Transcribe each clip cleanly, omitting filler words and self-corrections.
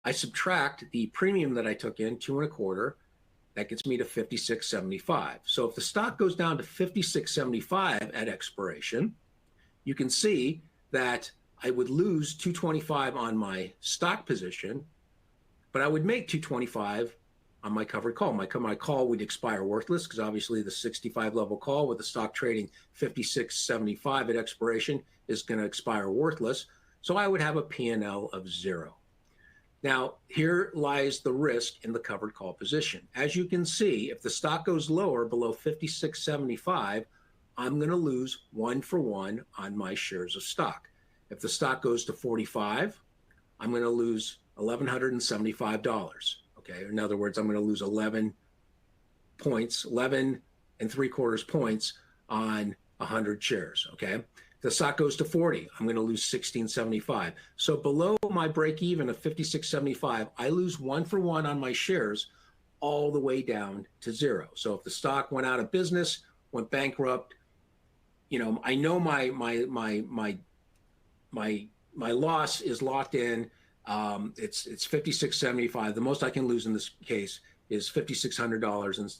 I subtract the premium that I took in, 2.25. That gets me to 56.75. So if the stock goes down to 56.75 at expiration, you can see that I would lose 225 on my stock position, but I would make 225 on my covered call. My call would expire worthless because obviously the 65 level call with the stock trading 56.75 at expiration is going to expire worthless. So I would have a P&L of 0. Now, here lies the risk in the covered call position. As you can see, if the stock goes lower below 56.75, I'm going to lose 1-for-1 on my shares of stock. If the stock goes to 45, I'm going to lose $1,175. Okay, in other words, I'm going to lose 11 points, 11.75 points on 100 shares. Okay, if the stock goes to 40, I'm going to lose 16.75. So below my break even of 56.75, I lose 1-for-1 on my shares all the way down to 0. So if the stock went out of business, went bankrupt, you know, I know my loss is locked in. It's 56.75. The most I can lose in this case is $5,600 and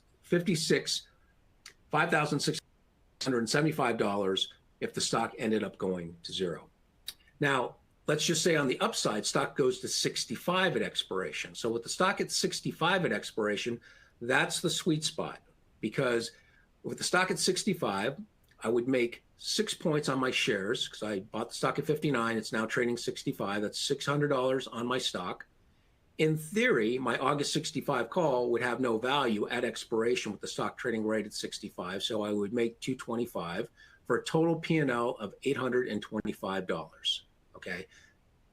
$5,675 if the stock ended up going to 0. Now, let's just say on the upside, stock goes to 65 at expiration. So with the stock at 65 at expiration, that's the sweet spot, because with the stock at 65, I would make 6 points on my shares because I bought the stock at 59. It's now trading 65. That's $600 on my stock. In theory, my August 65 call would have no value at expiration with the stock trading right at 65. So I would make 225 for a total P&L of $825. Okay.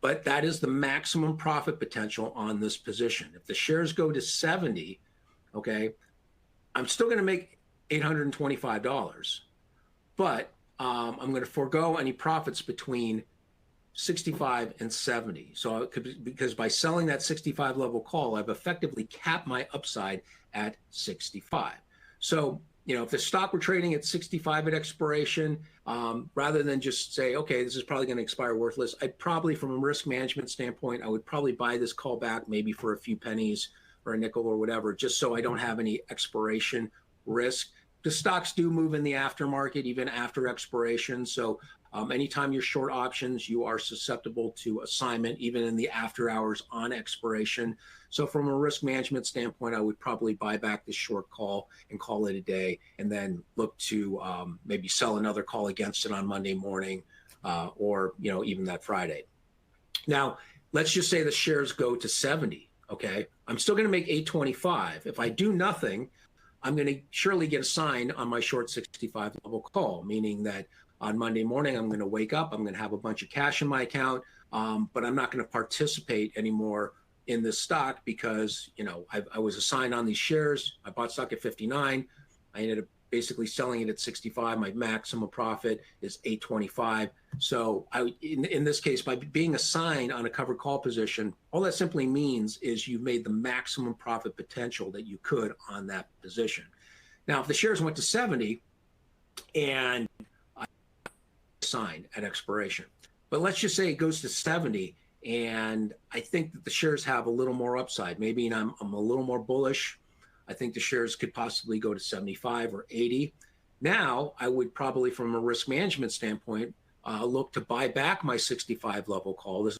But that is the maximum profit potential on this position. If the shares go to 70, okay, I'm still going to make $825, but I'm going to forego any profits between 65 and 70. So it could be, because by selling that 65 level call, I've effectively capped my upside at 65. So, you know, if the stock were trading at 65 at expiration, rather than just say, okay, this is probably going to expire worthless, I'd probably, from a risk management standpoint, I would probably buy this call back maybe for a few pennies or a nickel or whatever, just so I don't have any expiration risk. The stocks do move in the aftermarket, even after expiration. So anytime you're short options, you are susceptible to assignment, even in the after hours on expiration. So from a risk management standpoint, I would probably buy back the short call and call it a day, and then look to maybe sell another call against it on Monday morning, or, you know, even that Friday. Now, let's just say the shares go to 70. Okay, I'm still going to make 825. If I do nothing, I'm going to surely get a sign on my short 65 level call, meaning that on Monday morning, I'm going to wake up, I'm going to have a bunch of cash in my account, but I'm not going to participate anymore in this stock because, you know, I was assigned on these shares. I bought stock at 59. I ended up basically selling it at 65. My maximum profit is 825. So in this case, by being assigned on a covered call position, all that simply means is you've made the maximum profit potential that you could on that position. Now, if the shares went to 70 and I assigned at expiration, but let's just say it goes to 70 and I think that the shares have a little more upside. Maybe I'm a little more bullish. I think the shares could possibly go to 75 or 80. Now, I would probably, from a risk management standpoint, look to buy back my 65 level call. This